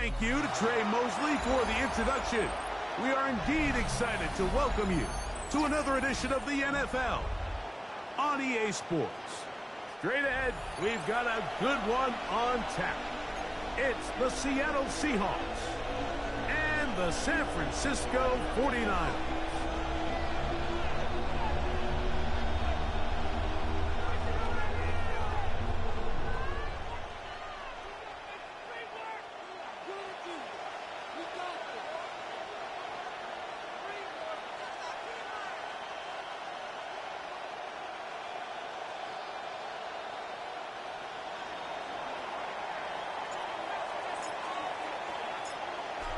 Thank you to Trey Mosley for the introduction. We are indeed excited to welcome you to another edition of the NFL on EA Sports. Straight ahead, we've got a good one on tap. It's the Seattle Seahawks and the San Francisco 49ers.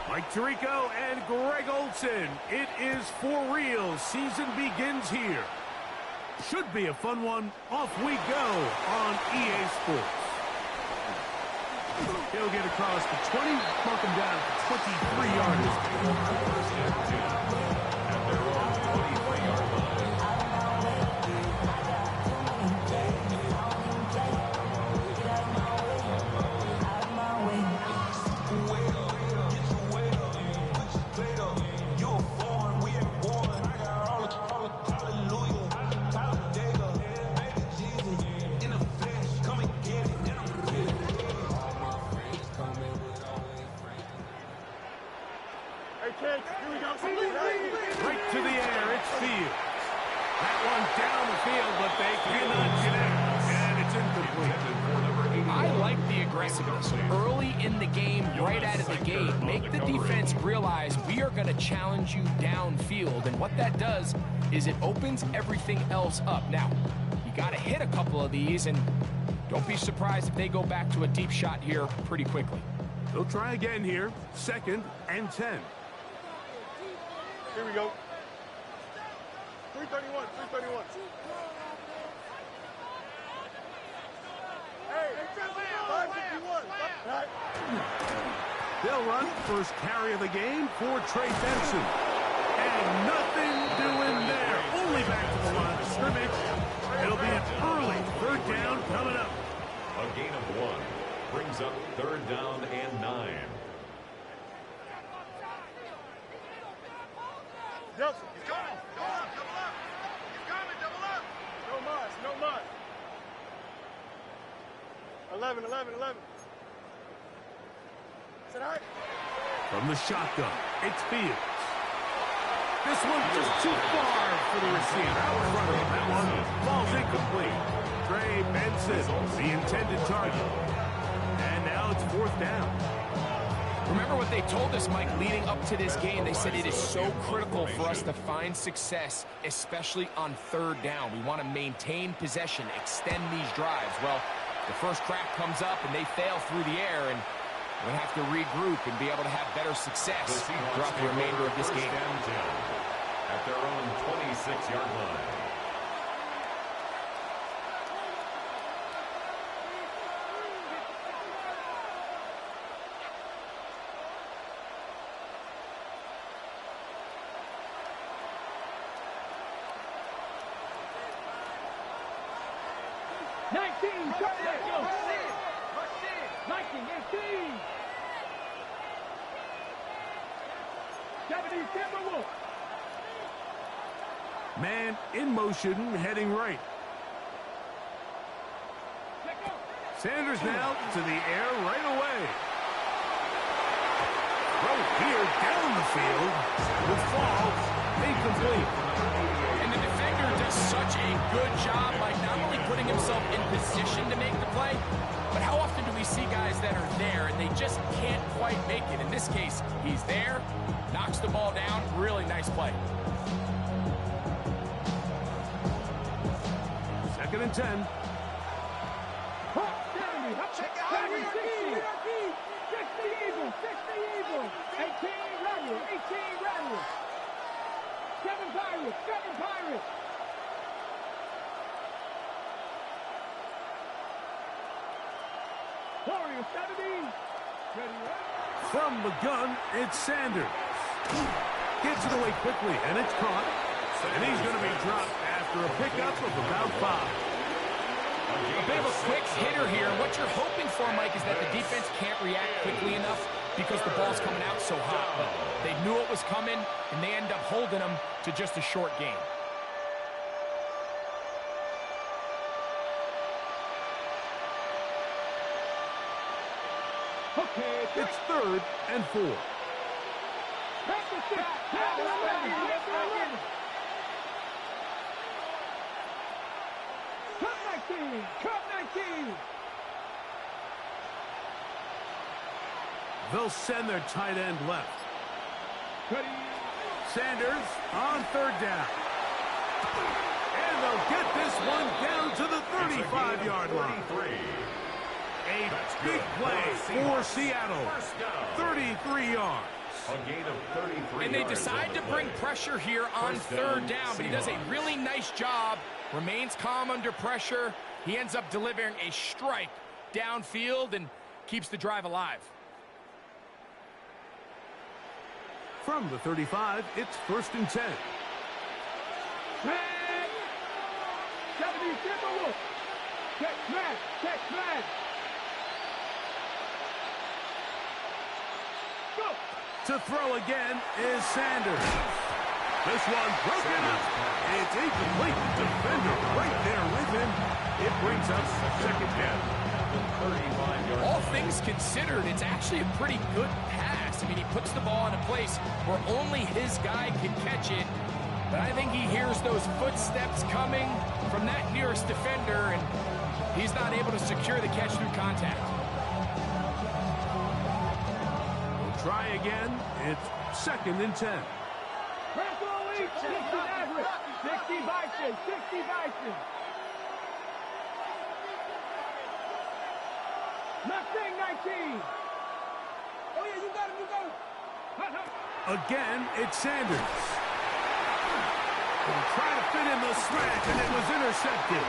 Mike Tirico and Greg Olsen. It is for real. Season begins here. Should be a fun one. Off we go on EA Sports. He'll get across the 20, mark him down for 23 yards. At their own 23-yard line. Right to the air, it's Fields. That one down the field, but they cannot get it. And it's incomplete. I like the aggressiveness early in the game, right out of the gate. Make the defense realize we are going to challenge you downfield. And what that does is it opens everything else up. Now, you got to hit a couple of these, and don't be surprised if they go back to a deep shot here pretty quickly. They'll try again here. 2nd and 10. Here we go. 331, 331. Hey, 551. They'll run first carry of the game for Trey Benson. And nothing doing there. Only back to the line of scrimmage. It'll be an early 3rd down coming up. A gain of 1 brings up 3rd down and 9. Nelson, he's coming. Double up, double up. He's coming, double up. No mas, no mas. 11, 11, 11. Is it all right? From the shotgun, it's Fields. This one just too far for the receiver. Out in front of him. That one falls incomplete. Trey Benson, the intended target. And now it's 4th down. Remember what they told us, Mike, leading up to this game. They said it is so critical for us to find success, especially on 3rd down. We want to maintain possession, extend these drives. Well, the first crack comes up, and they fail through the air, and we'll have to regroup and be able to have better success throughout the remainder of this game. At their own 26-yard line. Man in motion, heading right. Sanders now to the air right away. Throw here down the field. Will fall incomplete. And the defender does such a good job by not only putting himself in position to make the play, but how often do we see guys that are there and they just can't quite make it? In this case, he's there, knocks the ball down. Really nice play. 2nd and 10. Check out. 60 Eagles. 18 Rebels. 7 Pirates. Warriors 70. From the gun, it's Sanders. Gets it away quickly, and it's caught. And he's going to be dropped after a pickup of about 5. A bit of a quick hitter here. What you're hoping for, Mike, is that the defense can't react quickly enough because the ball's coming out so hot. But they knew it was coming, and they end up holding them to just a short gain. It's 3rd and 4. Cut 19! They'll send their tight end left. Sanders on 3rd down. And they'll get this one down to the 35-yard line. A big play for Seattle. 33 yards. A gain of 33 And they yards decide on to the bring play. pressure here on First 3rd down, down, but he does a Seahawks. really nice job. Remains calm under pressure. He ends up delivering a strike downfield and keeps the drive alive. From the 35, it's 1st and 10. To throw again is Sanders. This one broken up. It's incomplete. Defender right there with him. It brings up 2nd down. All things considered, it's actually a pretty good pass. I mean, he puts the ball in a place where only his guy can catch it. But I think he hears those footsteps coming from that nearest defender, and he's not able to secure the catch through contact. We'll try again. It's 2nd and 10. 60 Bison! Mustang 19! Oh, yeah, you got him! Again, it's Sanders. They'll try to fit in the slant, and it was intercepted.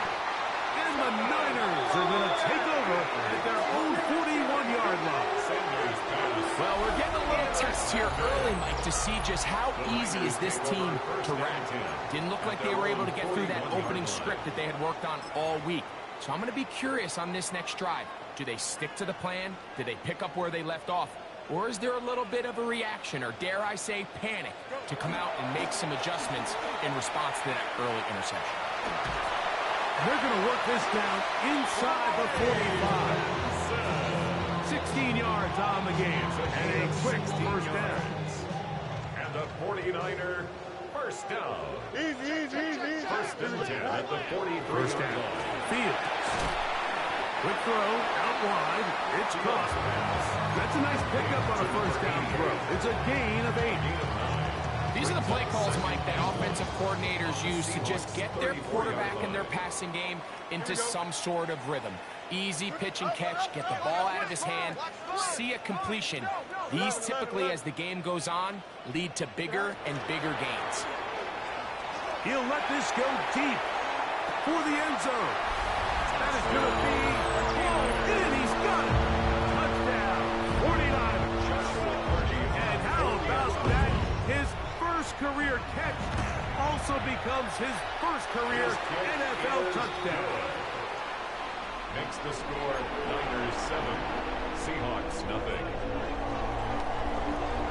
And the Niners are going to take over at their own 41-yard line. Well, we're getting a little test here early, Mike, to see just how easy is this team to wrap. Didn't look like they were able to get through that opening script that they had worked on all week. So I'm going to be curious on this next drive. Do they stick to the plan? Do they pick up where they left off? Or is there a little bit of a reaction, or dare I say panic, to come out and make some adjustments in response to that early interception? They're going to work this down inside the 45. 16 yards on the game, and a quick 1st down. And the 49er first down. Easy. 1st and 10 at the 43 down. line. Fields. Quick throw, out wide. It's caught. That's a nice pickup on a 1st down throw. It's a gain of 8. These are the play calls, Mike, that offensive coordinators use to just get their quarterback and their passing game into some sort of rhythm. Easy pitch and catch, get the ball out of his hand, see a completion. These typically, as the game goes on, lead to bigger and bigger gains. He'll let this go deep for the end zone. That is going to be hauled in. He's got it. Touchdown, 49ers. And how about that? His first career catch also becomes his first career NFL touchdown. Makes the score Niners 7, Seahawks nothing.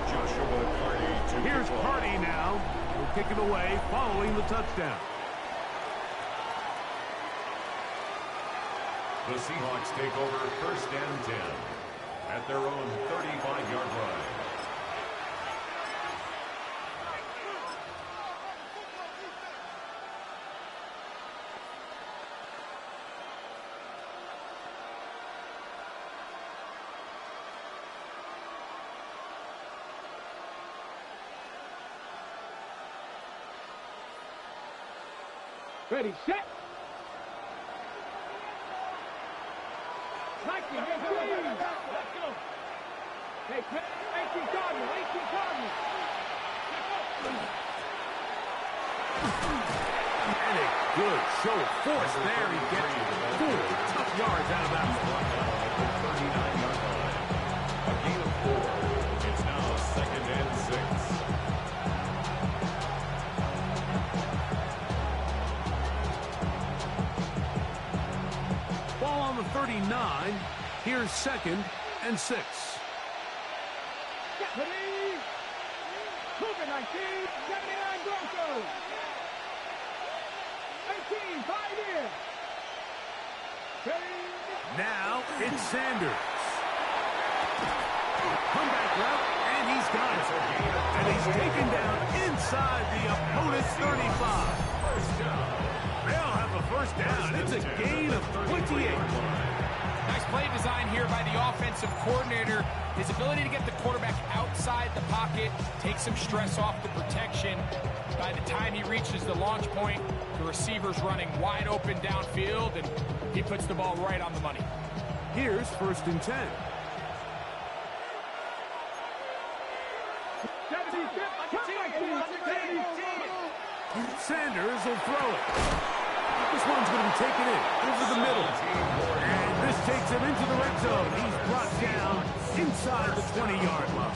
Joshua Carty to Here's the ball. Carty now. He'll kick it away following the touchdown. The Seahawks take over 1st and 10 at their own 35-yard line. Ready, set. 19, 18. Let's go. Hey, 18 Cardinal, 18 Cardinal. And a good show of force there. He gets 4 tough yards out of that one. 39-yard line. A gain of 4. It's now 2nd and 6. Ball on the 39. Here's 2nd and 6. Ready? Cougar 19, 79 Broncos. 18, Pioneer. Now it's Sanders. Comeback route, and he's got it. And he's taken down inside the opponent's 35. They'll have a first down. It's a gain of 28. Nice play design here by the offensive coordinator. His ability to get the quarterback outside the pocket, take some stress off the protection. By the time he reaches the launch point, the receiver's running wide open downfield, and he puts the ball right on the money. Here's 1st and 10. Sanders will throw it. This one's going to be taken in over the middle. And this takes him into the red zone. He's brought down inside the 20-yard line.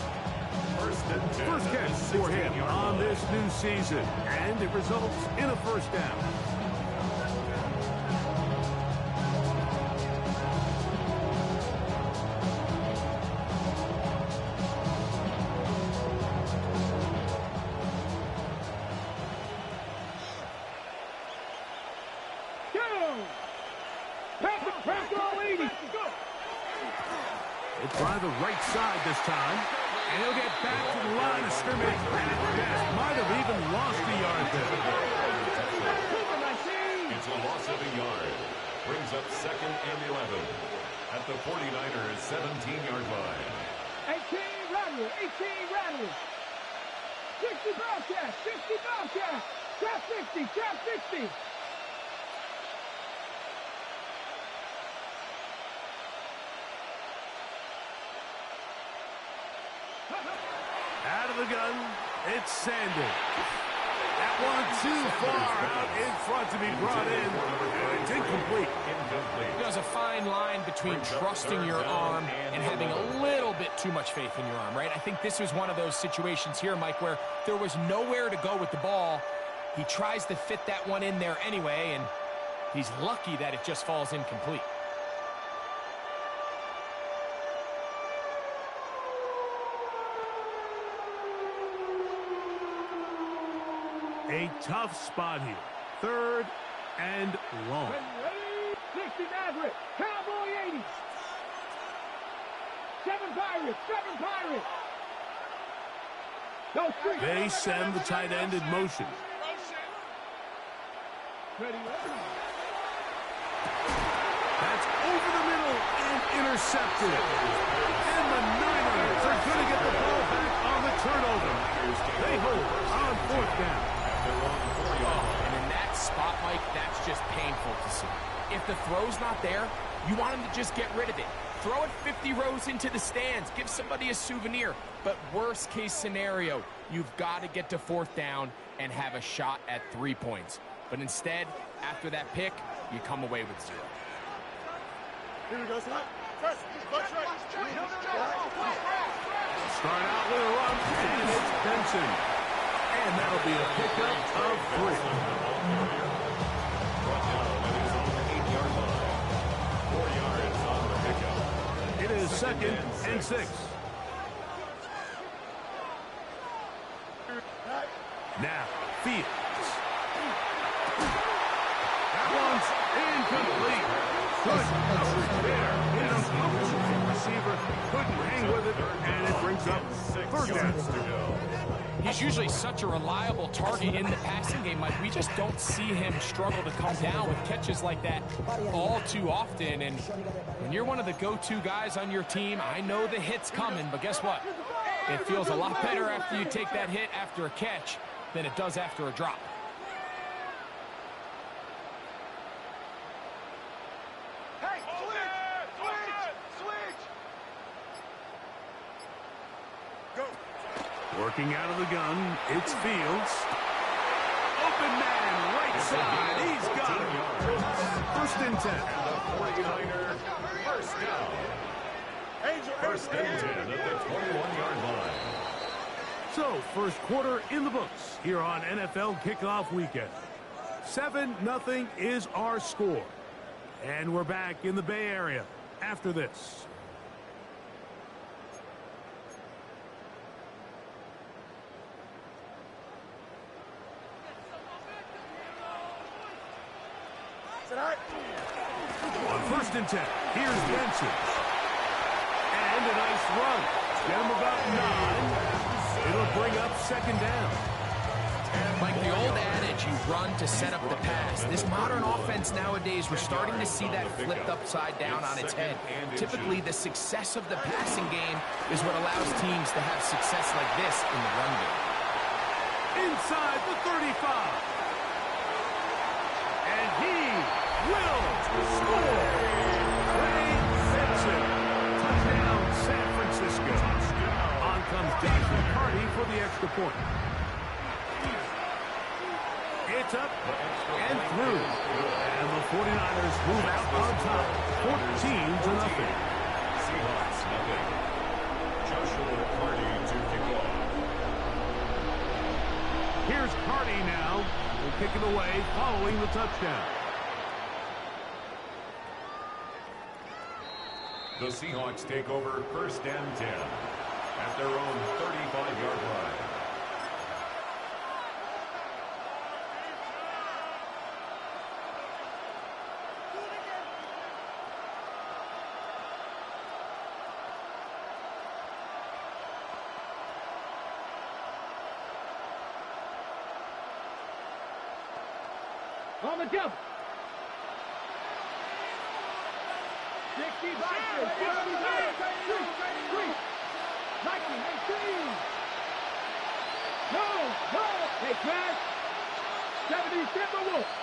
First catch for him on this new season. And it results in a first down. It's by the right side this time. And he'll get back to the line of scrimmage. Might have even lost a yard there. It's a loss of a yard. Brings up 2nd and 11 at the 49ers 17-yard line. 18 Rattlers, 18 Rattlers. 60 Bobcats, 60 Bobcats. Trap 60, trap 60. Out of the gun, it's Sanders. That one too far out in front to be brought in. And it's incomplete. There's a fine line between trusting your arm and having a little bit too much faith in your arm, right? I think this was one of those situations here, Mike, where there was nowhere to go with the ball. He tries to fit that one in there anyway, and he's lucky that it just falls incomplete. A tough spot here. 3rd and long. Ready? 60 Maverick. Cowboy 80s. 7 Pirates. 7 Pirates. They send the tight end in motion. Ready? That's over the middle and intercepted. And the Niners are going to get the ball back on the turnover. They hold on 4th down. And in that spot, Mike, that's just painful to see. If the throw's not there, you want him to just get rid of it. Throw it 50 rows into the stands. Give somebody a souvenir. But worst case scenario, you've got to get to 4th down and have a shot at 3 points. But instead, after that pick, you come away with 0. Here we go, son. First, Start out with a run, and it's Benson. And that'll be a pickup of 3. Brought down at his own 8-yard line. 4 yards on the pickup. It is 2nd and 6. Now, Fields. That one's incomplete. Good coverage there. The receiver couldn't hang with it, and it brings up 3rd down. He's usually such a reliable target in the passing game, Mike. We just don't see him struggle to come down with catches like that all too often. And when you're one of the go-to guys on your team, I know the hit's coming, but guess what? It feels a lot better after you take that hit after a catch than it does after a drop. Hey, switch! Go. Working out of the gun, it's Fields. Open man, right side. He's got it. 1st and 10. And the 49er first down. 1st and 10 at the 21-yard line. So, first quarter in the books here on NFL Kickoff Weekend. 7-0 is our score. And we're back in the Bay Area after this. First and 10. Here's Benson. And a nice run. Get him about 9. It'll bring up second down. Like the old adage, you run to set up the pass. This modern offense nowadays, we're starting to see that flipped upside down on its head. Typically, the success of the passing game is what allows teams to have success like this in the run game. Inside the 35. And he will score. Trey Benson. Touchdown, San Francisco. On comes Josh McCarty for the extra point. It's up and through. And the 49ers move out on top, 14-0. Seahawks nothing. Joshua Carty to kick off. Here's Carty now. He'll kick it away following the touchdown. The Seahawks take over first and 10 at their own 35-yard line. On the jump. 60 boxes. 19, 18. No. Hey, Crash. 70 Timberwolves.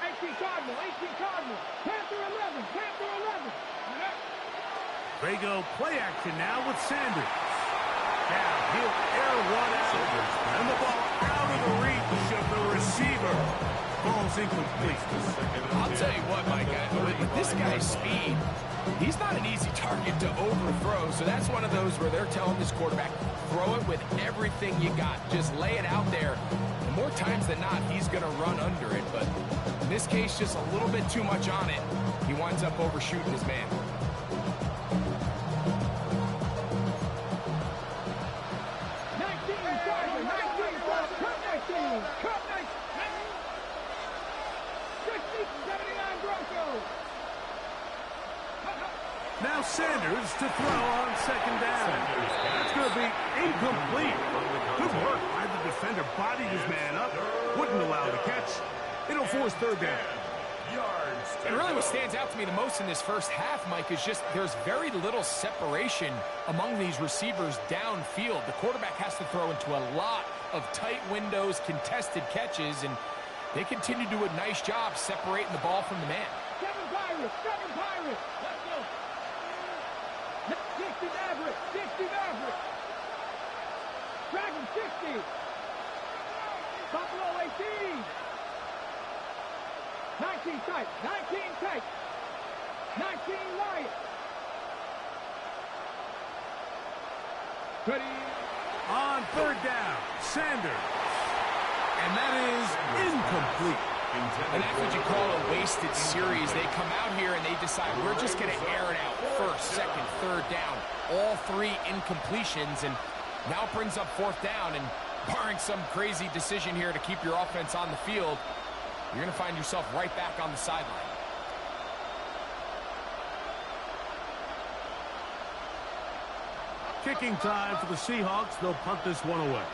18 Cardinal. Panther 11. They go play action now with Sanders. Now he'll air one out. And the ball out of the reach of the receiver. Ball's incomplete. I'll tell you what, Mike, with this guy's speed, he's not an easy target to overthrow. So that's one of those where they're telling this quarterback, throw it with everything you got. Just lay it out there. And more times than not, he's going to run under it. But in this case, just a little bit too much on it. He winds up overshooting his man. 79 Broncos. Now Sanders to throw on second down. That's going to be incomplete. Good work by the defender. Bodied his man up. Wouldn't allow the catch. It'll force third down. And really what stands out to me the most in this first half, Mike, is just there's very little separation among these receivers downfield. The quarterback has to throw into a lot of tight windows, contested catches, and they continue to do a nice job separating the ball from the man. Seven Pirates. Let's go. 60 Maverick. Dragon 60. Buffalo 18. 19 tight. 19 Lions. 20. On third down, Sanders. And that is incomplete. And that's what you call a wasted series. They come out here and they decide we're just going to air it out. First, second, third down. All three incompletions, and now it brings up fourth down. And barring some crazy decision here to keep your offense on the field, you're going to find yourself right back on the sideline. Kicking time for the Seahawks. They'll punt this one away.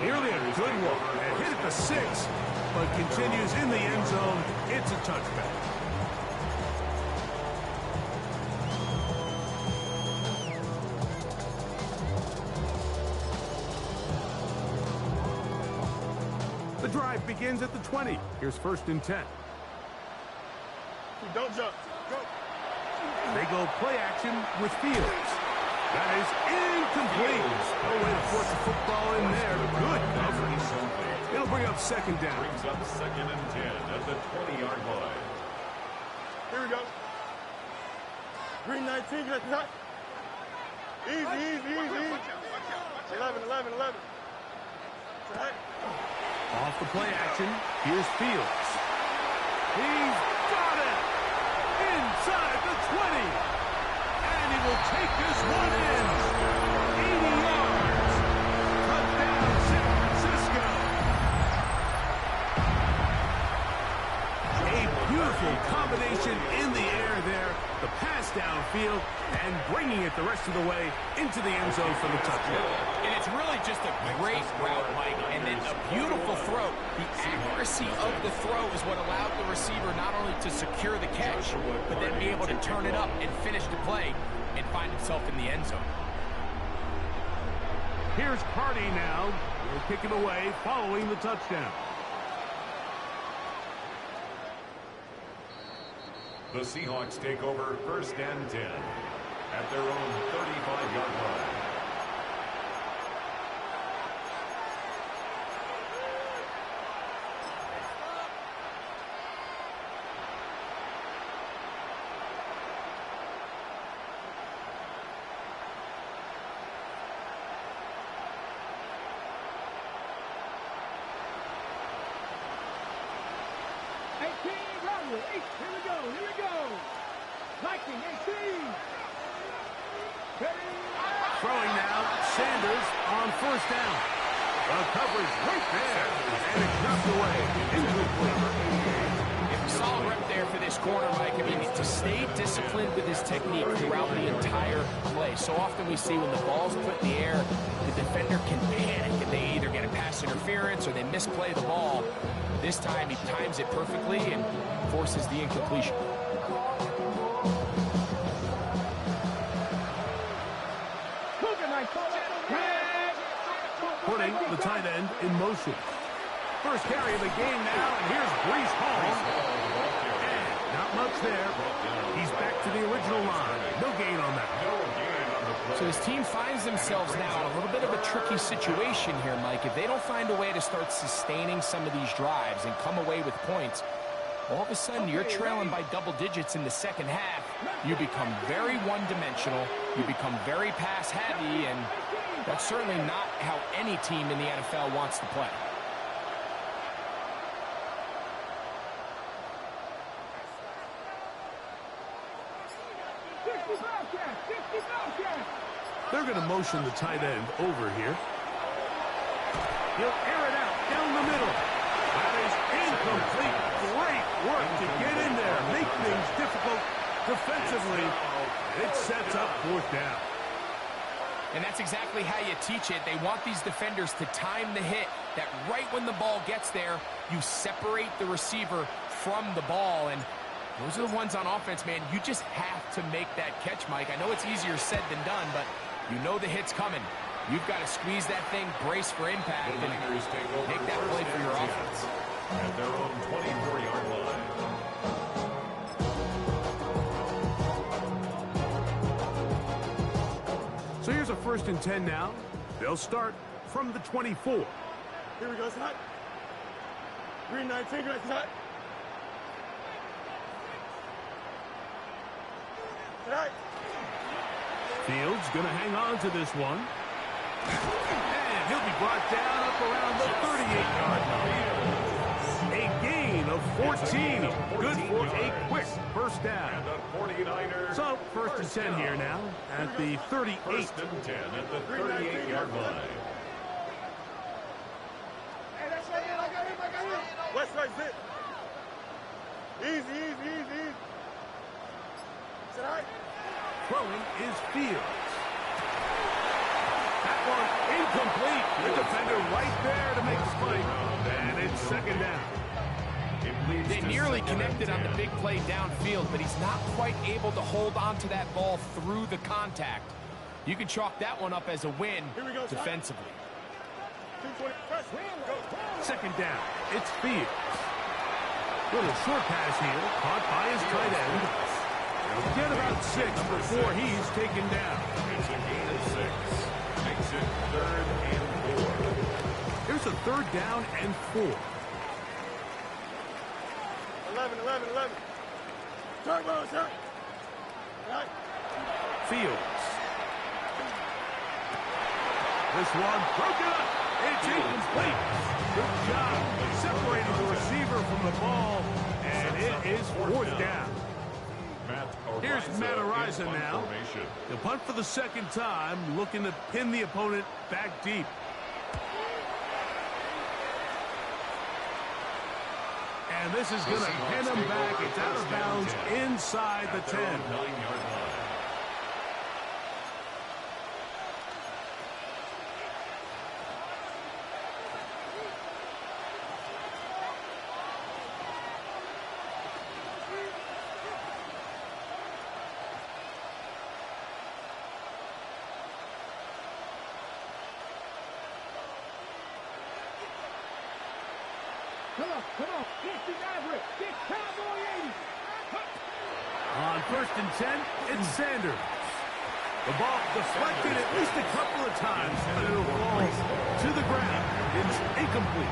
Nearly a good one. And hit at the 6, but continues in the end zone. It's a touchback. The drive begins at the 20. Here's first and 10. Don't jump. Go. They go play action with Fields. That is incomplete. No way to force the football in there. Good coverage. It'll bring up second down. Brings up second and 10 at the 20-yard line. Here we go. Green 19, get that. Easy. 11. Off the play action, here's Fields. He's got it! Inside the 20! And he will take this one in! 80 yards! Touchdown, San Francisco! A beautiful combination in the air there. The pass downfield and bringing it the rest of the way into the end zone for the touchdown. And it's really just a great route, Mike, and then a beautiful throw. The accuracy of the throw is what allowed the receiver not only to secure the catch, but then be able to turn it up and finish the play and find himself in the end zone. Here's Carty now. He'll kick it away following the touchdown. The Seahawks take over 1st and 10 at their own 35-yard line. Here we go. Viking 18. Throwing now, Sanders on 1st down. The coverage right there, and it's knocked away. Incomplete. Solid rep there for this corner, Mike. I mean, to stay disciplined with his technique throughout the entire play. So often we see when the ball's put in the air, the defender can panic, and they either get a pass interference or they misplay the ball. This time, he times it perfectly and forces the incompletion. Putting the tight end in motion. First carry of the game now, and here's Breece Hall. And not much there. He's back to the original line. No gain on that. So his team finds themselves now in a little bit of a tricky situation here, Mike. If they don't find a way to start sustaining some of these drives and come away with points, all of a sudden you're trailing by double digits in the second half. You become very one-dimensional. You become very pass-heavy, and that's certainly not how any team in the NFL wants to play. They're going to motion the tight end over here. He'll air it out down the middle. That is incomplete. Great work to get in there, make things difficult defensively. It sets up 4th down. And that's exactly how you teach it. They want these defenders to time the hit, that right when the ball gets there, you separate the receiver from the ball. And those are the ones on offense, man. You just have to make that catch, Mike. I know it's easier said than done, but you know the hit's coming. You've got to squeeze that thing, brace for impact, and make that play for your offense. At their own 24-yard line. So here's a 1st and 10 now. They'll start from the 24. Here we go, Scott. Green 19, right, Scott. Tonight. Fields going to hang on to this one. And he'll be brought down up around the 38-yard line. A gain of 14. Good for a quick 1st down. And the 49ers. So 1st and 10 here now at the 38. 1st and 10 at the 38-yard line. Hey, that's right, I got him. West side, sit. Easy. Tonight. Throwing is Fields. That one incomplete. The defender right there to make the play. And it's 2nd down. They nearly connected on the big play downfield, but he's not quite able to hold on to that ball through the contact. You can chalk that one up as a win defensively. 2nd down. It's Fields. Little short pass here, caught by his tight end. He'll get about 6 before he's taken down. It's a gain of 6. Makes it 3rd and 4. Here's a 3rd down and 4. 11. Turbo, sir. Right. Fields. This one broken up. It's incomplete. Good job separating the receiver from the ball And it is fourth down. Here's Matt Araiza now. The punt for the second time, looking to pin the opponent back deep. And this is going to pin him back. It's out of bounds inside the 10. 9-yard line. Come on. Get the Maverick. Get Cowboy 80. On first and 10, it's Sanders. The ball deflected at least a couple of times, but it'll fall to the ground. It's incomplete.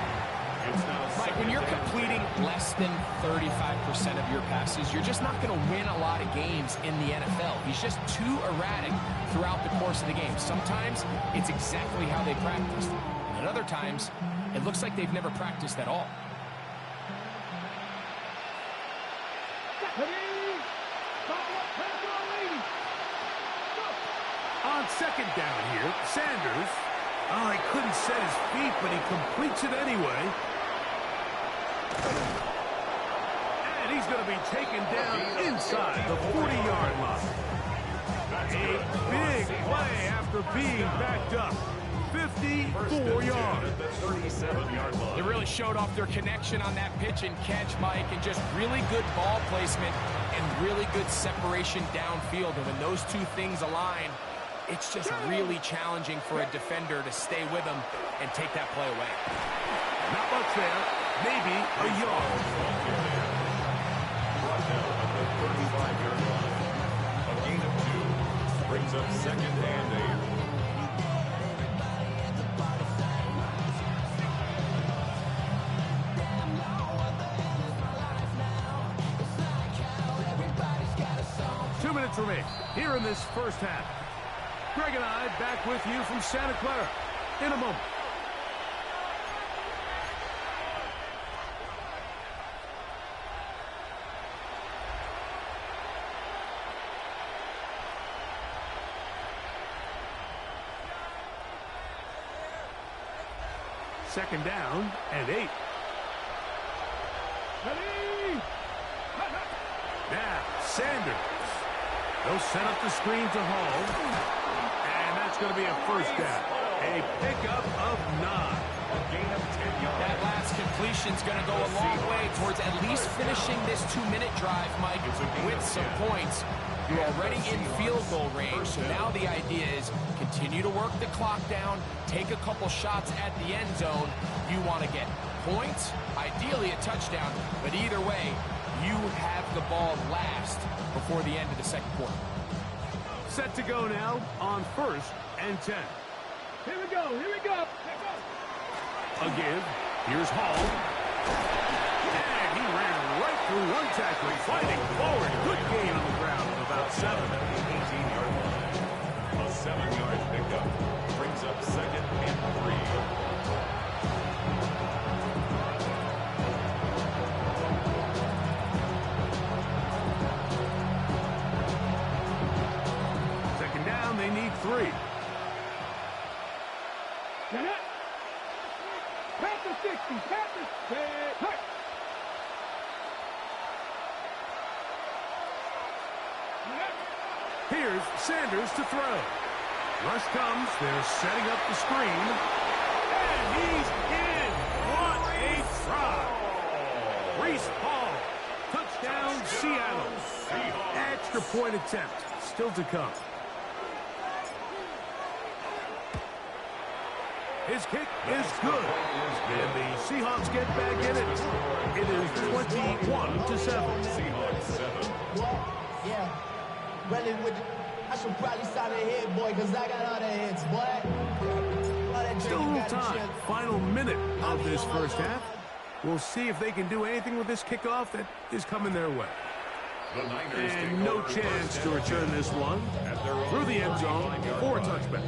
Mike, when you're completing less than 35% of your passes, you're just not going to win a lot of games in the NFL. He's just too erratic throughout the course of the game. Sometimes it's exactly how they practiced. And at other times, it looks like they've never practiced at all. On second down here, Sanders. Oh, he couldn't set his feet, but he completes it anyway. And he's going to be taken down inside the 40-yard line. A big play after being backed up. 54 yards. 37-yard line. They really showed off their connection on that pitch and catch, Mike, and just really good ball placement and really good separation downfield. And when those two things align, it's just really challenging for a defender to stay with them and take that play away. Not much there. Maybe a yard. Brought down at the 35-yard line. A gain of 2 brings up second and 8. Remaining here in this first half. Greg and I back with you from Santa Clara in a moment. Second down and 8. Now Sanders. They'll set up the screen to Hall. And that's going to be a first down. A pickup of 9. A gain of 10 yards. That last completion's going to go a long way towards at least finishing this 2-minute drive, Mike, with some points. You're already in field goal range, so now the idea is continue to work the clock down, take a couple shots at the end zone. You want to get points, ideally a touchdown, but either way, you have the ball last before the end of the second quarter. Set to go now on first and 10. Here we go. A give. Here's Hall. And he ran right through one tackler, fighting forward. Good gain on the ground of about 7. 18-yard line. A 7-yard pickup brings up second and 3. They need 3. Pat the 60. Pat the... Hey. Here's Sanders to throw. Rush comes. They're setting up the screen. And he's in. What a try. Reese Hall. Touchdown, Seattle. Extra point attempt. Still to come. His kick is good. And the Seahawks get back in it. It is 21-7. Seahawks 7. Yeah. Really I should probably sign a hit, boy, because I got all the hits, boy. Still a little time. Final minute of this first half. We'll see if they can do anything with this kickoff that is coming their way. And no chance to return this one through the end zone for a touchback.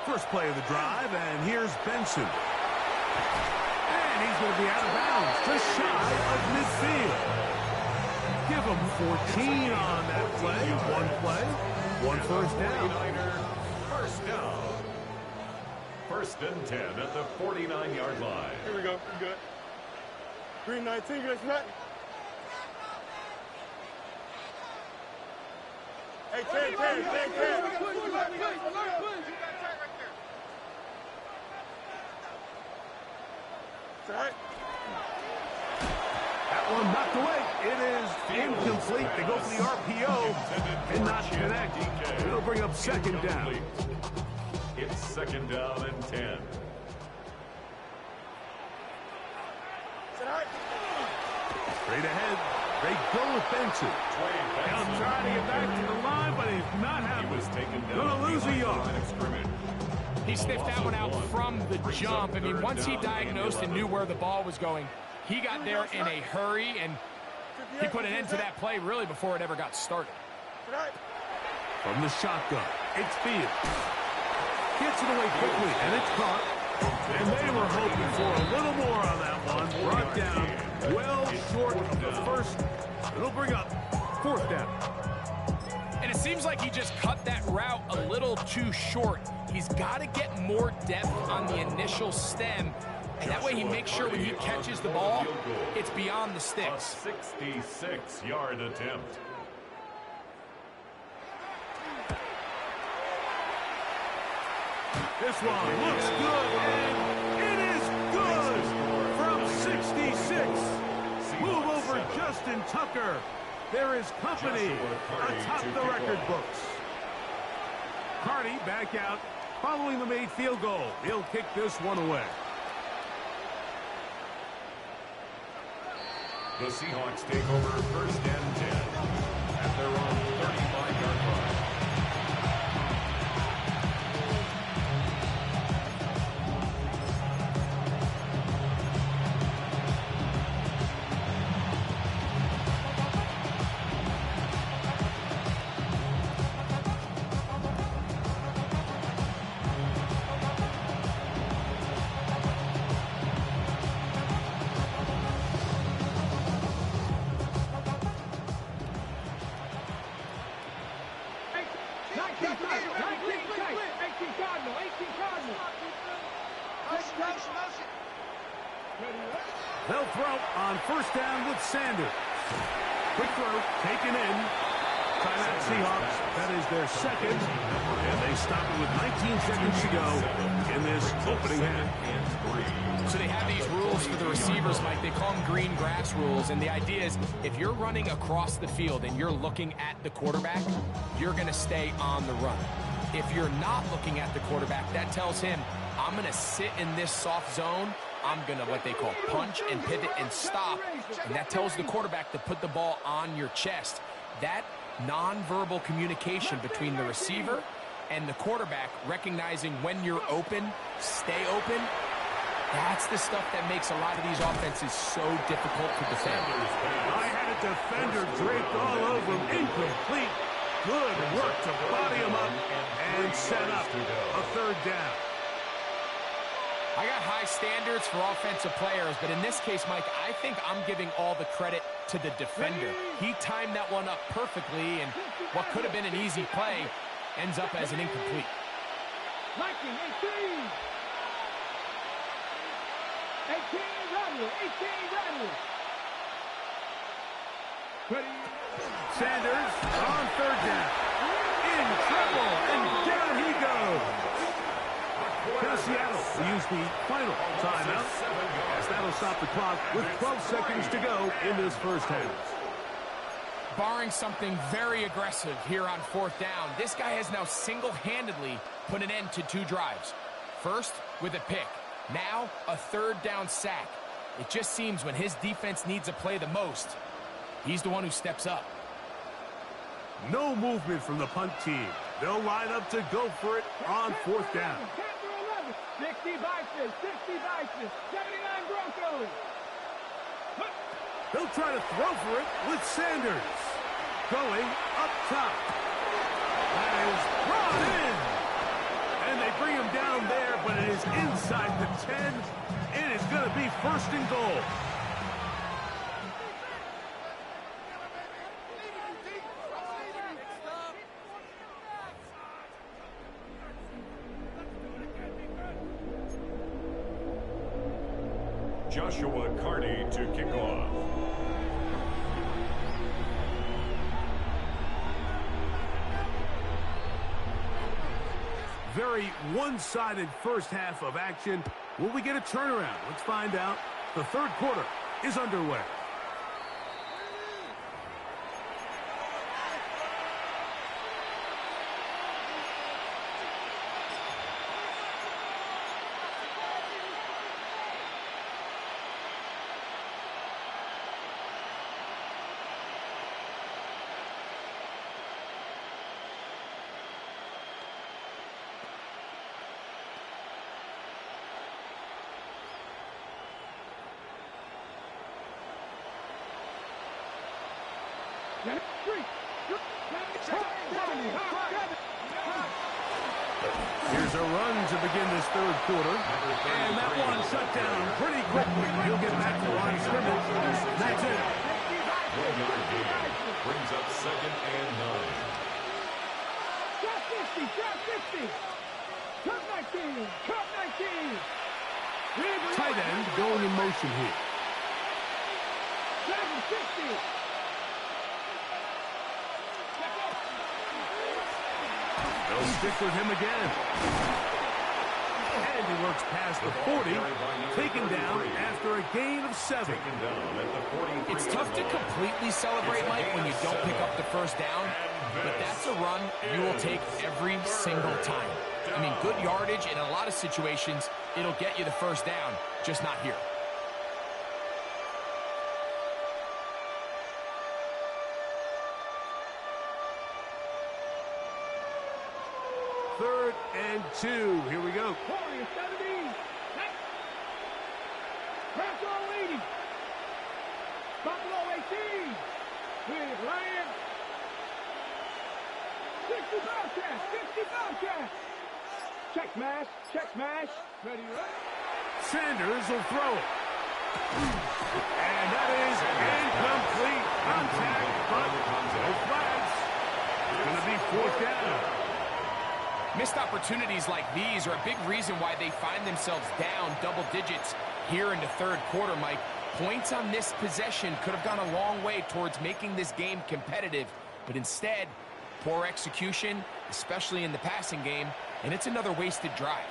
First play of the drive, and here's Benson. And he's going to be out of bounds, just shy of midfield. Give him 14 on that play. One first down. First down. First and 10 at the 49-yard line. Here we go. We're good. Green 19, good snap. Hey, 10. That one knocked away. It is incomplete. They go for the RPO and not connect. It'll bring up second down. It's second down and 10. Straight ahead. They go with Benson. Now trying to get back to the line, but he's not happening. Gonna lose a yard. He sniffed that one out from the jump. I mean, once he diagnosed and knew where the ball was going, he got there in a hurry, and he put an end to that play really before it ever got started. From the shotgun, it's Fields. Gets it away quickly, and it's caught. And they were hoping for a little more on that one. Brought down well short of the first. It'll bring up fourth down. And it seems like he just cut that route a little too short. He's got to get more depth on the initial stem, and that way he makes sure when he catches the ball, it's beyond the sticks. A 66-yard attempt. This one looks good, and it is good from 66. Move over Justin Tucker. There is company atop the record books. Carty back out following the made field goal. He'll kick this one away. The Seahawks take over first and 10 at their own 35-yard line. They'll throw on first down with Sanders. Quick throw, taken in. Timeout Seahawks. That is their second. And they stop it with 19 seconds to go in this opening half. So they have these rules for the receivers, Mike. They call them green grass rules. And the idea is if you're running across the field and you're looking at the quarterback, you're going to stay on the run. If you're not looking at the quarterback, that tells him, I'm going to sit in this soft zone. I'm going to what they call punch and pivot and stop. And that tells the quarterback to put the ball on your chest. That nonverbal communication between the receiver and the quarterback, recognizing when you're open, stay open, that's the stuff that makes a lot of these offenses so difficult to defend. I had a defender draped all over him. Incomplete. Good work to body him up and set up a third down. I got high standards for offensive players, but in this case, Mike, I think I'm giving all the credit to the defender. He timed that one up perfectly, and what could have been an easy play ends up as an incomplete. Viking, 18 Radler. Sanders on third down. In trouble, and down he goes. Now Seattle will use the final timeout, as that'll stop the clock with 12 seconds to go in this first half. Barring something very aggressive here on fourth down, this guy has now single-handedly put an end to 2 drives. First, with a pick. Now, a third down sack. It just seems when his defense needs a play the most, he's the one who steps up. No movement from the punt team. They'll line up to go for it on fourth down. 60 Vikings, 79 Broncos. They'll try to throw for it with Sanders. Going up top. there, but it is inside the 10. It is going to be first and goal. Joshua Carney to kick off. Very one-sided first half of action. Will we get a turnaround? Let's find out. The third quarter is underway. Here's a run to begin this third quarter. And that one shut down pretty quickly. He'll get back to the line of scrimmage. That's it. 1-yard gain brings up second and 9. Drop 50, drop 50. Cut 19, cut 19. Tight end going in motion here. 750. They'll stick with him again. And he works past the 40, taken down after a gain of 7. It's tough to completely celebrate, Mike, when you don't pick up the first down, but that's a run you will take every single time. I mean, good yardage in a lot of situations, it'll get you the first down, just not here. Third and 2. Here we go. 40, 70. Press all 80. Buffalo 18. With Ryan. 60 Bobcat, 60 Bobcat. Check smash, check smash. Ready, right? Sanders will throw it. And that is incomplete. Contact, but no flags. It's going to be fourth down. Missed opportunities like these are a big reason why they find themselves down double digits here in the third quarter, Mike. Points on this possession could have gone a long way towards making this game competitive, but instead, poor execution, especially in the passing game, and it's another wasted drive.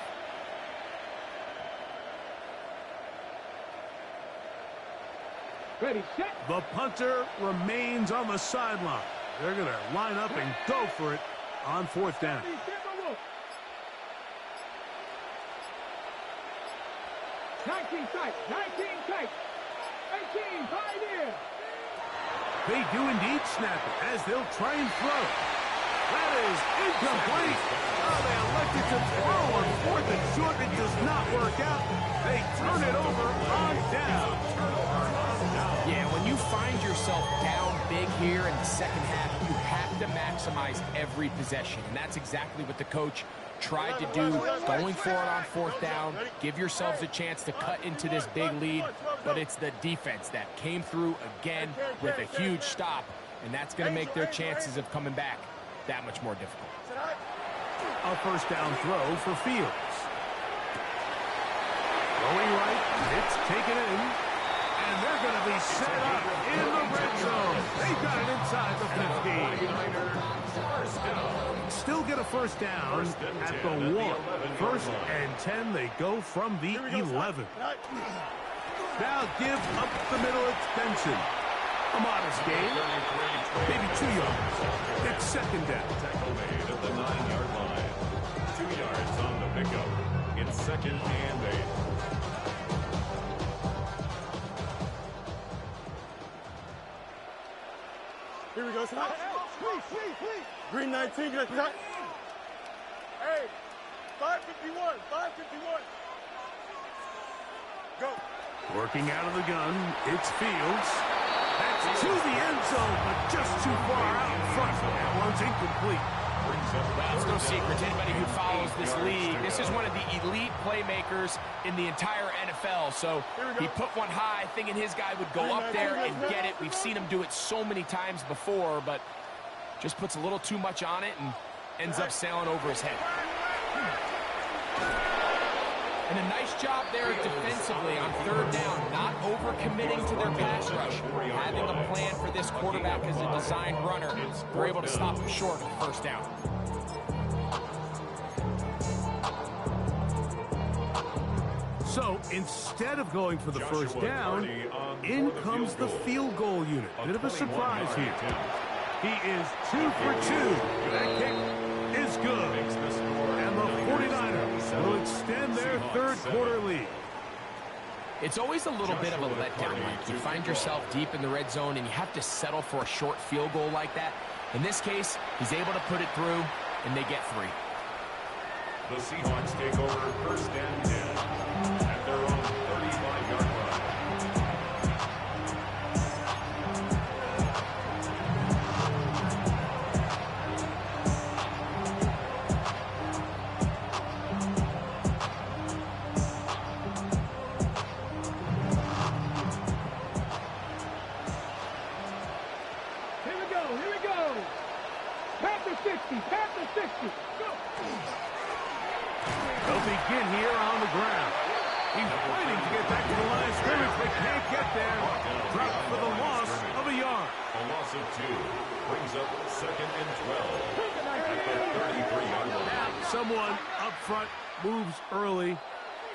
Ready, set. The punter remains on the sideline. They're going to line up and go for it on fourth down. 19 tight, 19 tight. 18, Pioneer. They do indeed snap it as they'll try and throw. That is incomplete. Oh, they elected to throw on fourth and short. It does not work out. They turn it over on down. Yeah, when you find yourself down big here in the second half, you have to maximize every possession. And that's exactly what the coach tried to do, going for it on fourth down. Give yourselves a chance to cut into this big lead, but it's the defense that came through again with a huge stop, and that's going to make their chances of coming back that much more difficult. A first down throw for Fields. Going right, it's taken in, and they're going to be set up in the red zone. They got it inside the 15. Still get a first down at the 1. First and 10, they go from the 11. Now give up the middle extension. A modest gain, maybe 2 yards. It's second down. Tackle made at the 9-yard line. 2 yards on the pickup. It's second and 8. Here we go. Please. Green 19. Hey, 551. 551. Go. Working out of the gun, it's Fields. That's to the end zone, but just too far out in front. That one's incomplete. Well, it's no secret to anybody who follows this league. This is one of the elite playmakers in the entire NFL. So he put one high, thinking his guy would go up there and get it. We've seen him do it so many times before, but just puts a little too much on it and ends up sailing over his head. And a nice job there defensively on third down, not overcommitting to their pass rush. Having a plan for this quarterback as a designed runner, they're able to stop him short of first down. So instead of going for the first down, in comes the field goal unit. Bit of a surprise here. He is 2 for 2. That kick is good. And the 49ers will extend their third quarter lead. It's always a little bit of a letdown, Mike. You find yourself deep in the red zone and you have to settle for a short field goal like that. In this case, he's able to put it through, and they get 3. The Seahawks take over first and 10 at their own 35-yard line. Here we go. Panther 60, Panther 60. Go. They'll begin here on the ground. He's fighting to get back to the line of scrimmage, but can't get there. Dropped for the loss of a yard. A loss of 2 brings up second and 12 at the 33-yard line. Someone up front moves early.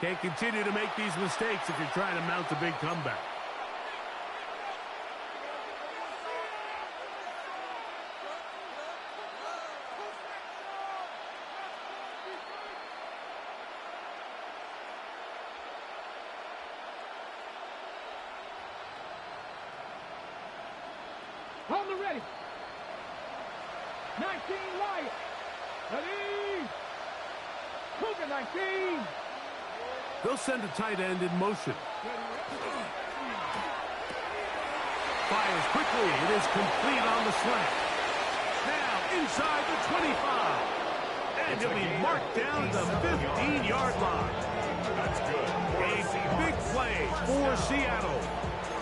Can't continue to make these mistakes if you're trying to mount a big comeback. On the ready. 19 Lions. Ready. Cougar 19. They'll send a tight end in motion. Fires quickly. It is complete on the slant. Now inside the 25. And he'll be marked down at the 15-yard line. That's good. A big play for Seattle.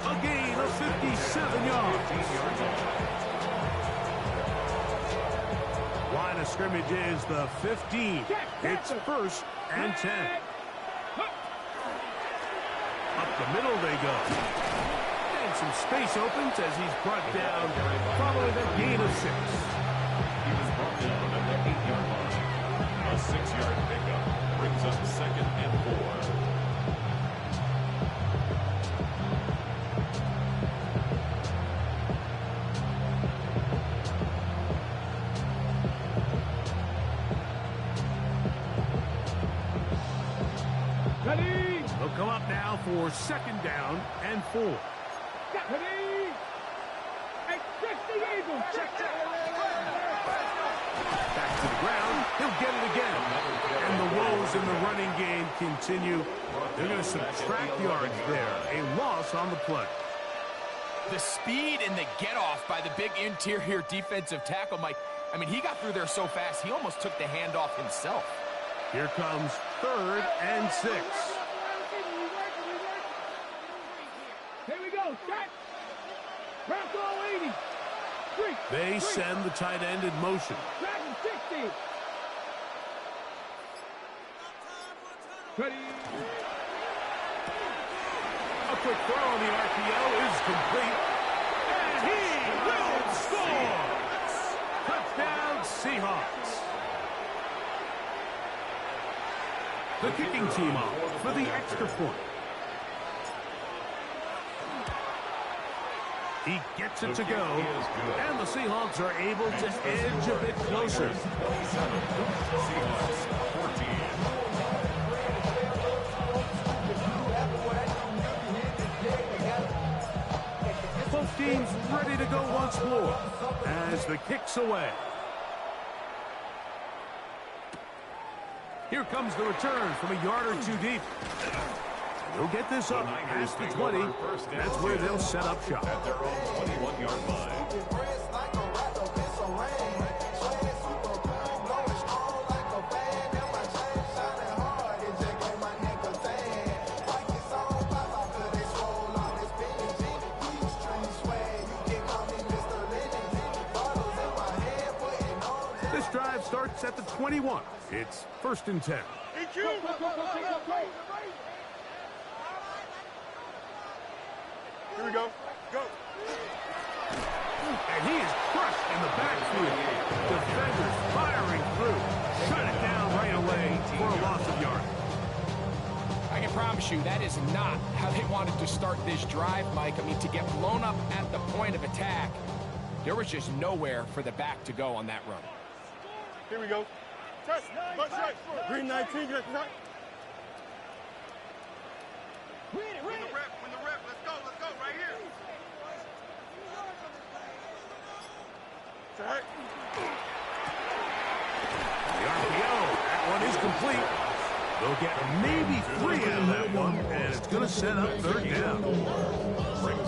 A gain of 57 yards. Line of scrimmage is the 15. It's first and 10. Up the middle they go. And some space opens as he's brought down following a gain of 6. He was brought down at the 8-yard line. A 6-yard pickup brings up second and 4. Ready. They'll come up now for second down and 4. Ready. And 60 Eagles. Check Back to the ground. He'll get it again. And the woes in the running game continue. They're going to subtract yards there. A loss on the play. The speed and the get-off by the big interior defensive tackle, Mike. I mean, he got through there so fast, he almost took the handoff himself. Here comes third and 6. Here we go. Set. Press all 80. They send the tight end in motion. Dragon 60. Ready. A quick throw on the RPO is complete. And he will score. Touchdown Seahawks. The kicking team off for the extra point. He gets it to go, and the Seahawks are able to edge a bit closer. Seahawks 14. Both teams ready to go once more as the kick's away. Here comes the return from a yard or 2 deep. They'll get this up past the 20. That's where they'll set up shop. At their own 21-yard line. drive starts at the 21. It's 1st and 10. EQ. Here we go. Go. And he is crushed in the backfield. Defenders firing through. Shut it down right away for a loss of yardage. I can promise you that is not how they wanted to start this drive, Mike. I mean, to get blown up at the point of attack, there was just nowhere for the back to go on that run. Here we go. Test. Much right. Green 19. Good. Read it. Win the rep. Let's go. Right here. Set. The RPO. That one is complete. They'll get maybe 3 out of that one, and it's going to set up 3rd down.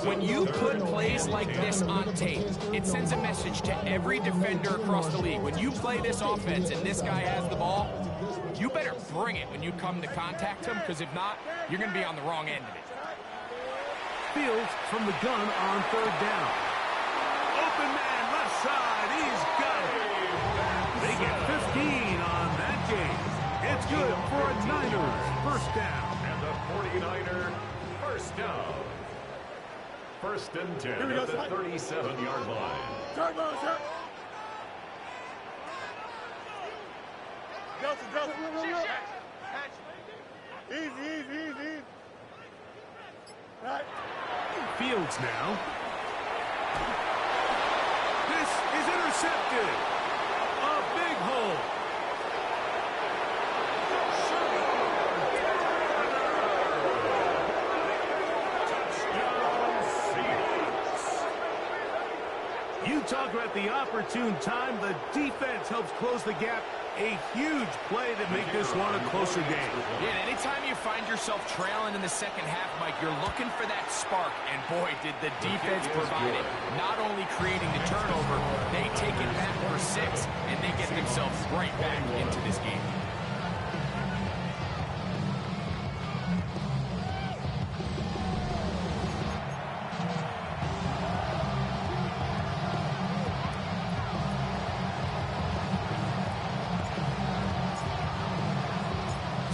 When you put plays like this on tape, it sends a message to every defender across the league. When you play this offense and this guy has the ball, you better bring it when you come to contact him, because if not, you're going to be on the wrong end of it. Fields from the gun on 3rd down. Open man, left side. He's got it. They get 15 on that game. It's good for a Niners 1st down. And the 49er 1st down. 1st and 10 at the 37-yard line. Turbo, sir. Delta. Easy. Right. Fields now. This is intercepted. A big hole. You talk about the opportune time. The defense helps close the gap. A huge play to make this one a closer game. Yeah, anytime you find yourself trailing in the second half, Mike, you're looking for that spark. And boy, did the defense provide it. Not only creating the turnover, they take it back for 6, and they get themselves right back into this game.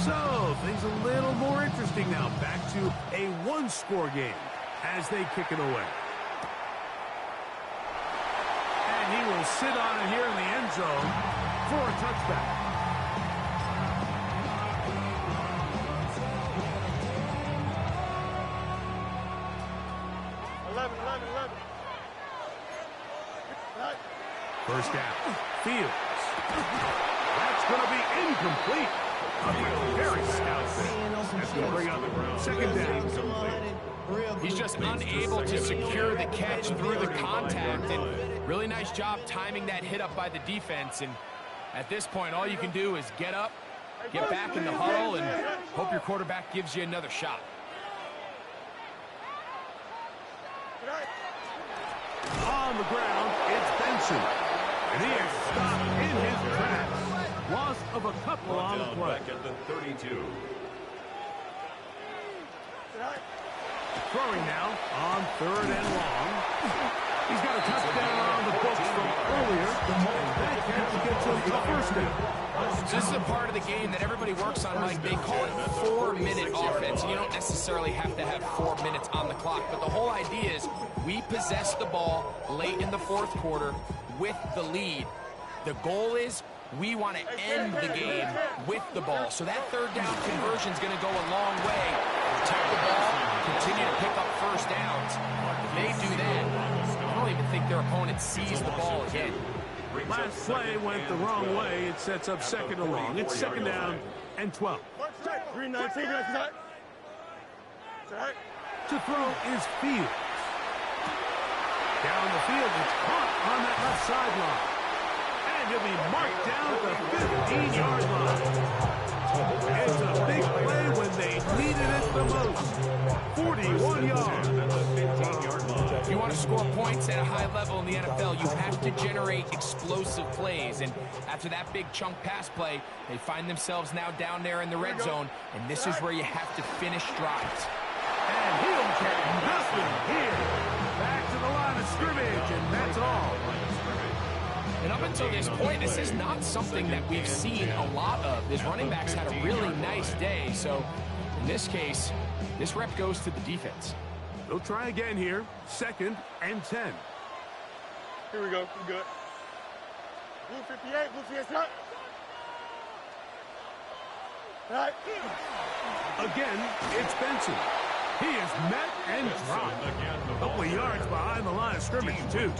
So, things a little more interesting now. Back to a 1-score game as they kick it away. And he will sit on it here in the end zone for a touchback. Right. 1st down. Fields. That's going to be incomplete. Very stout thing. That's going to bring up 2nd down. He's just unable to secure the catch through the contact, and really nice job timing that hit up by the defense. And at this point, all you can do is get up, get back in the huddle, and hope your quarterback gives you another shot. On the ground, it's Benson. And he is stopped in his tracks. Loss of a couple on the play. Back at the 32. Throwing now on 3rd and long. He's got a touchdown on the books from earlier. That catch gets him the 1st down. So this is a part of the game that everybody works on, Mike. They call it 4-minute offense. You don't necessarily have to have 4 minutes on the clock, but the whole idea is we possess the ball late in the 4th quarter with the lead. The goal is we want to end the game with the ball. So that 3rd down conversion is going to go a long way. Protect the ball, continue to pick up 1st downs. If they do that, I don't even think their opponent sees the ball again. Last play went the wrong way. It sets up 2nd and long. It's 2nd down and 12. Green 19. To throw is Fields. Down the field, it's caught on that left sideline. And he'll be marked down at the 15-yard line. It's a big play when they needed it the most. 41 yards. If you want to score points at a high level in the NFL, you have to generate explosive plays. And after that big chunk pass play, they find themselves now down there in the red zone. And this is where you have to finish drives. And he'll get nothing here. Back to the line of scrimmage, and that's all. And up up until this point, this is not something that we've seen a lot of. His running backs had a really nice day, so in this case, this rep goes to the defense. They'll try again here. 2nd and 10. Here we go. We good. Blue 58. Blue 58. All right. Again, it's Benson. He is met and dropped. A couple of yards behind the line of scrimmage, too.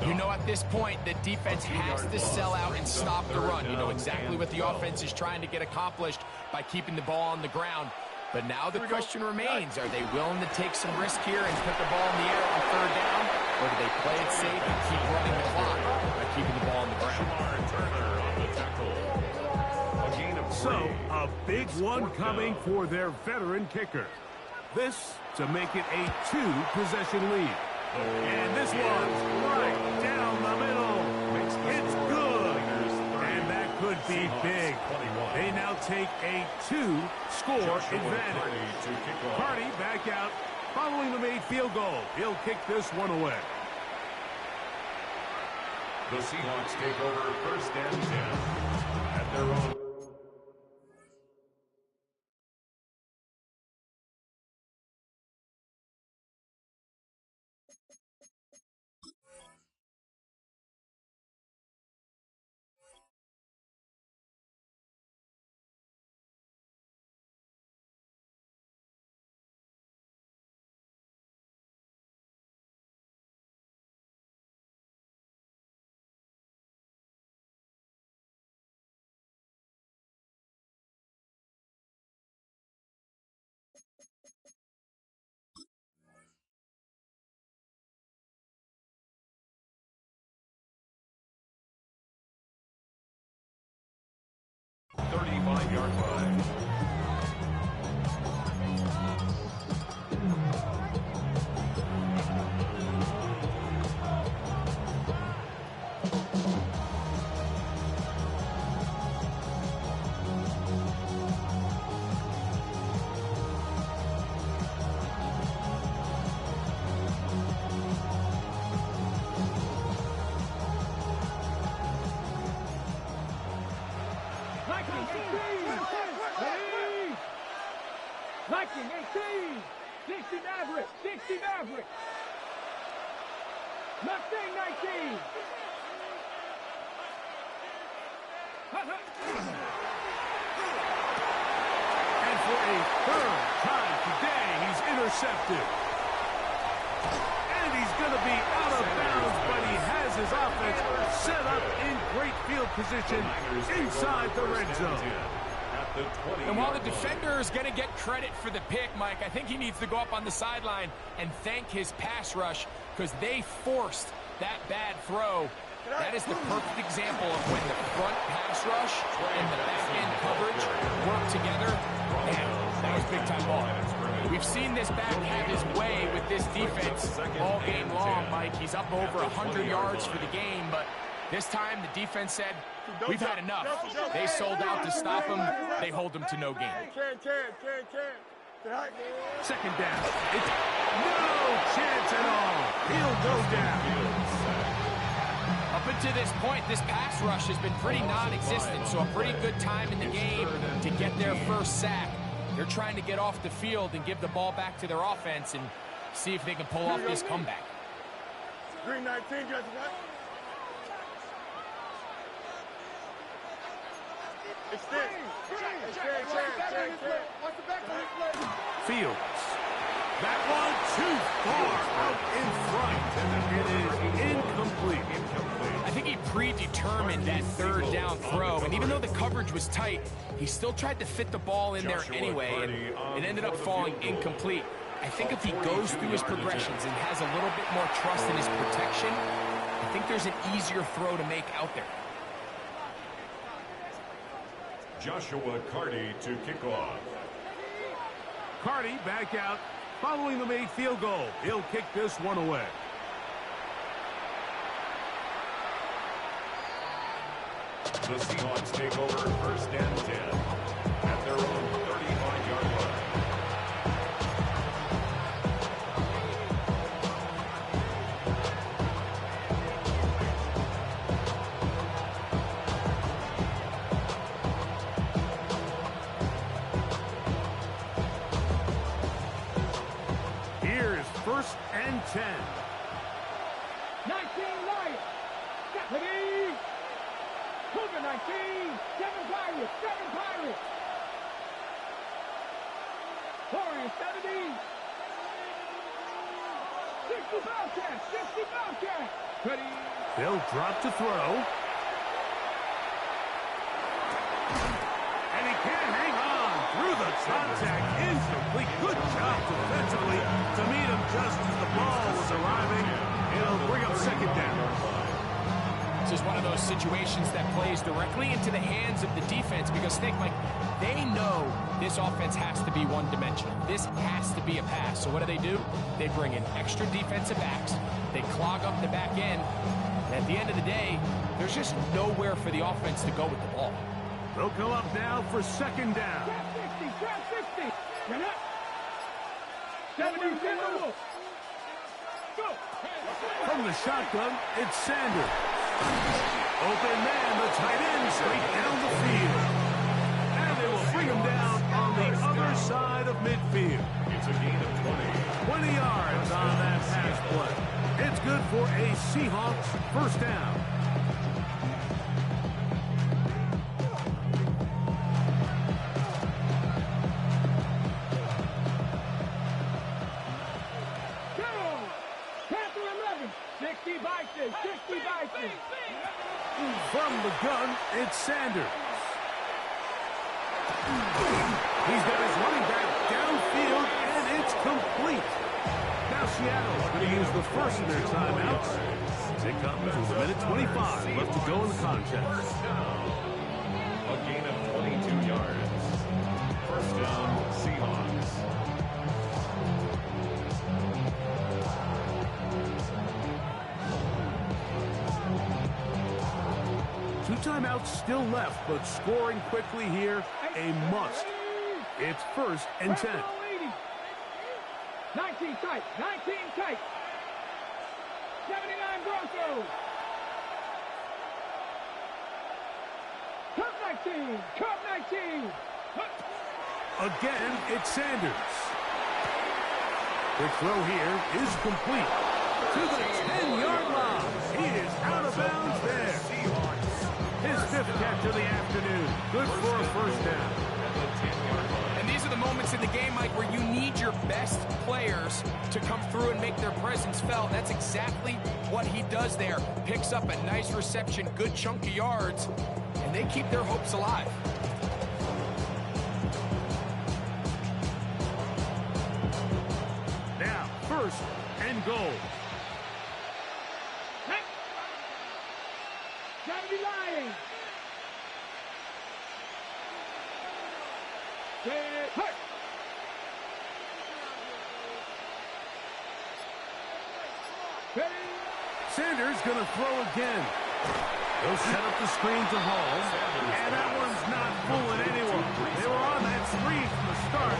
You know, at this point, the defense has to sell out and stop the run. You know exactly what the offense is trying to get accomplished by keeping the ball on the ground. But now the question remains, are they willing to take some risk here and put the ball in the air on 3rd down? Or do they play it safe and keep running the clock by keeping the ball on the ground? So, a big one coming for their veteran kicker. This to make it a 2-possession lead. And this one's right down the middle. It's good. And that could be big. They now take a 2-score advantage. Carty back out following the made field goal. He'll kick this one away. The Seahawks take over 1st and 10 at their own. Yard line. Viking 18, 60 Maverick, 60 Maverick. Mustang 19. And for a 3rd time today, he's intercepted. And he's going to be out of bounds, but he has his offense set up in great field position inside the red zone. And while the defender is going to get credit for the pick, Mike, I think he needs to go up on the sideline and thank his pass rush because they forced that bad throw. That is the perfect example of when the front pass rush and the back-end coverage work together. Man, that was big-time ball. We've seen this back have his way with this defense all game long, Mike. He's up over 100 yards for the game, but this time the defense said, we've had enough. They sold out to stop him. They hold him to no gain. 2nd down. It's no chance at all. He'll go down. Up until this point, this pass rush has been pretty non-existent, so a pretty good time in the game to get their first sack. They're trying to get off the field and give the ball back to their offense and see if they can pull off this comeback. Green 19, guys. Extend. Fields. That one too far out in front. It is incomplete. I think he predetermined that 3rd down throw, and even though the coverage was tight, he still tried to fit the ball in there anyway, and it ended up falling incomplete. I think if he goes through his progressions and has a little bit more trust in his protection, I think there's an easier throw to make out there. Joshua Carty to kick off. Carty back out following the made field goal. He'll kick this one away. The Seahawks take over 1st and 10 at their own 35-yard line. 10. 19 Lions. Ready? Cougar 19. 7 Pirates. 7 Pirates. 70. 60 Bobcats. 60 Bobcats. Ready? They'll drop to throw. And he can't hang on through the contact. Incomplete. Good job defensively to meet him just as the ball was arriving. It'll bring up second down. This is one of those situations that plays directly into the hands of the defense because, Snake, Mike, they know this offense has to be one-dimensional. This has to be a pass. So what do? They bring in extra defensive backs. They clog up the back end. And at the end of the day, there's just nowhere for the offense to go with the ball. They'll come up now for second down. Trap 60. Trap 60. Run up. 77. Go. From the shotgun, it's Sanders. Open man, the tight end, straight down the field. And they will bring him down on the other side of midfield. It's a gain of 20. 20 yards on that pass play. It's good for a Seahawks first down. From the gun, it's Sanders. He's got his running back downfield, and it's complete. Now Seattle's going to use the first of their timeouts. As it comes with a minute 25 left to go in the contest. A gain of 22 yards. First down, Seahawks. Two timeouts still left, but scoring quickly here, a must. It's first and 10. 19 tight, 19 tight. 79 Broncos. Cup 19, Cup 19. Again, it's Sanders. The throw here is complete. To the 10-yard line. He is out of bounds there. His fifth catch of the afternoon. Good for a first down. And these are the moments in the game, Mike, where you need your best players to come through and make their presence felt. That's exactly what he does there. Picks up a nice reception, good chunk of yards, and they keep their hopes alive. Now, first and goal. 70 Lions. Hurt. Ready? Sanders going to throw again. They'll set up the screen to Hall. And that one's not fooling anyone. They were on that screen from the start.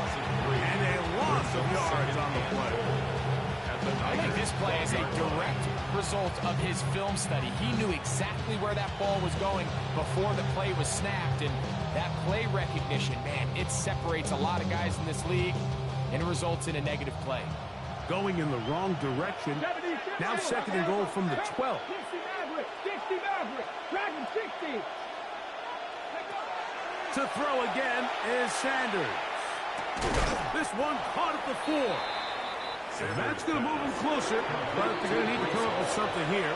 And a loss of yards on the play. I think this play is a direct result of his film study. He knew exactly where that ball was going before the play was snapped, and that play recognition, man, it separates a lot of guys in this league, and it results in a negative play. Going in the wrong direction. Now second and goal from the 12. 60 Maverick, 60 Maverick, Dragon 60. To throw again is Sanders. This one caught at the 4. And that's going to move them closer, but they're going to need to come up with something here.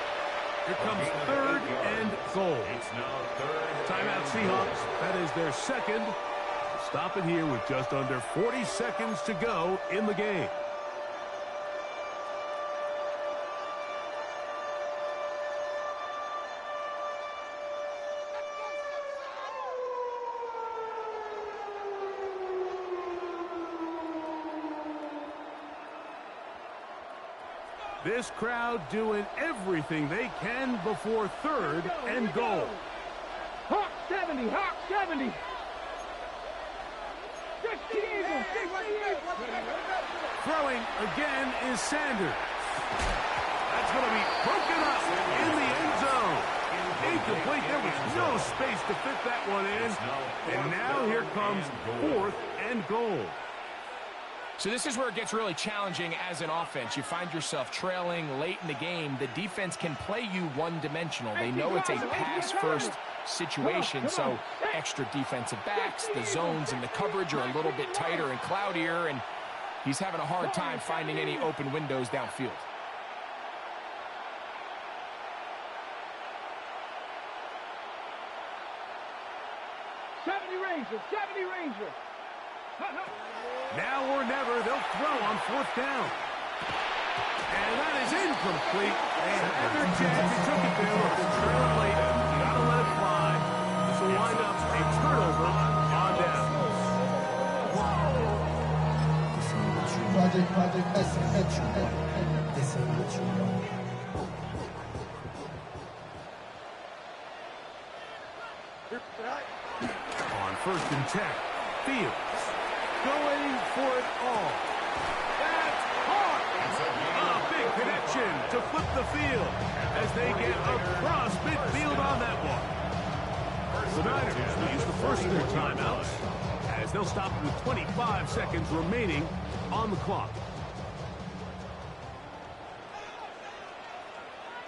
Here comes third and goal. Timeout Seahawks. That is their second. Stop it here with just under 40 seconds to go in the game. This crowd doing everything they can before third and goal. Hawk 70, Hawk 70. 60 Eagles, 60 Eagles. Throwing again is Sanders. That's going to be broken up in the end zone. Incomplete. There was no space to fit that one in. And now here comes fourth and goal. So this is where it gets really challenging as an offense. You find yourself trailing late in the game. The defense can play you one-dimensional. They know it's a pass-first situation, so extra defensive backs, the zones and the coverage are a little bit tighter and cloudier, and he's having a hard time finding any open windows downfield. Ranger. Now or never, they'll throw on 4th down. And that is incomplete. They had their chance. They took it there. They're trailing late. You got to let it fly. This will wind up a turnover on down. Project S. This ain't what you know. On 1st and 10, Fields going for it all. That's hard. A big connection to flip the field as they get across midfield on that one. The Niners will use the first of their timeouts as they'll stop with 25 seconds remaining on the clock.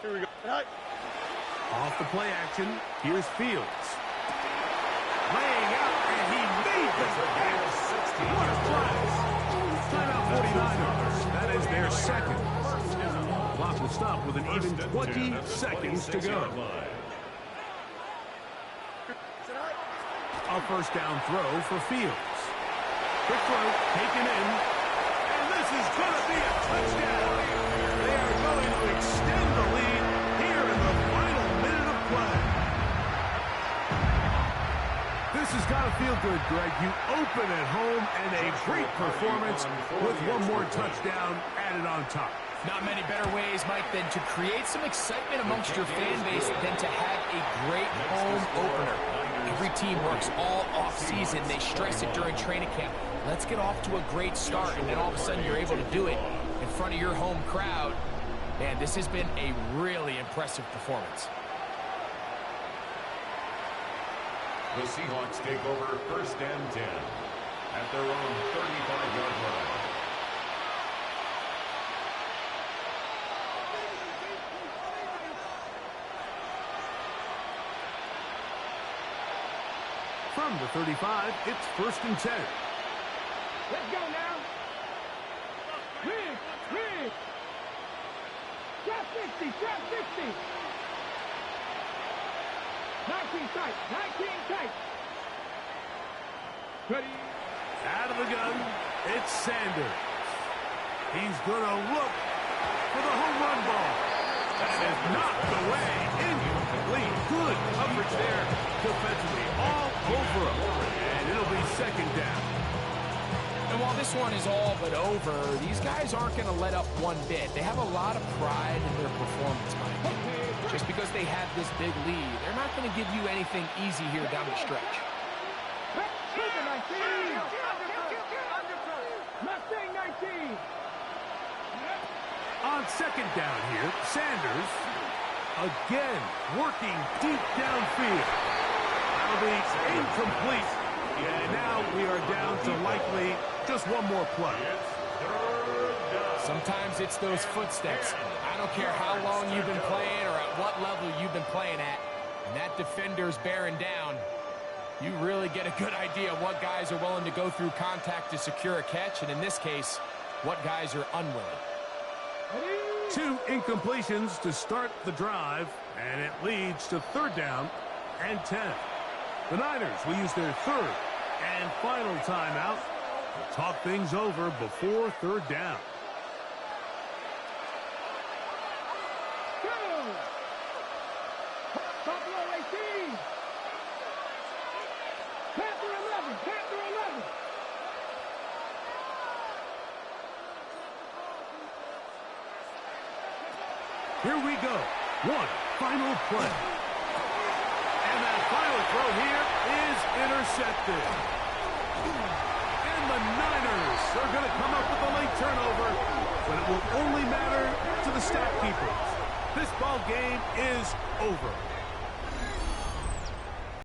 Here we go. Off the play action, here's Fields. Laying out, and he made the catch. What a class. Timeout 49ers. That is their second. Clock will stop with an even 20 seconds to go. A 1st down throw for Fields. Quick throw, taken in. And this is going to be a touchdown. They are going to extend the lead here in the final minute of play. This has got to feel good, Greg. You open at home and a great performance with one more touchdown added on top. Not many better ways, Mike, than to create some excitement amongst your fan base than to have a great home opener. Every team works all off-season. They stress it during training camp. Let's get off to a great start, and then all of a sudden you're able to do it in front of your home crowd. Man, this has been a really impressive performance. The Seahawks take over 1st and 10 at their own 35-yard line. From the 35, it's 1st and 10. Let's go now. Riggs. Trap 60. 19 tight. Ready. Out of the gun, it's Sanders. He's going to look for the home run ball. That is knocked away. Incomplete. Good coverage there defensively. All over him. And it'll be 2nd down. And while this one is all but over, these guys aren't going to let up one bit. They have a lot of pride in their performance, Mike. Just because they have this big lead, they're not going to give you anything easy here down the stretch. Mustang 19. On 2nd down here, Sanders again working deep downfield. That'll be incomplete. And now we are down to likely just one more play. Sometimes it's those footsteps. I don't care how long you've been playing or at what level you've been playing at. And that defender's bearing down. You really get a good idea of what guys are willing to go through contact to secure a catch. And in this case, what guys are unwilling. 2 incompletions to start the drive. And it leads to 3rd down and 10. The Niners will use their 3rd and final timeout to talk things over before 3rd down. Buffalo 18. Panther 11. Here we go. One final play. And that final throw here is intercepted. And the Niners are going to come up with a late turnover, but it will only matter to the stat keepers. This ball game is over.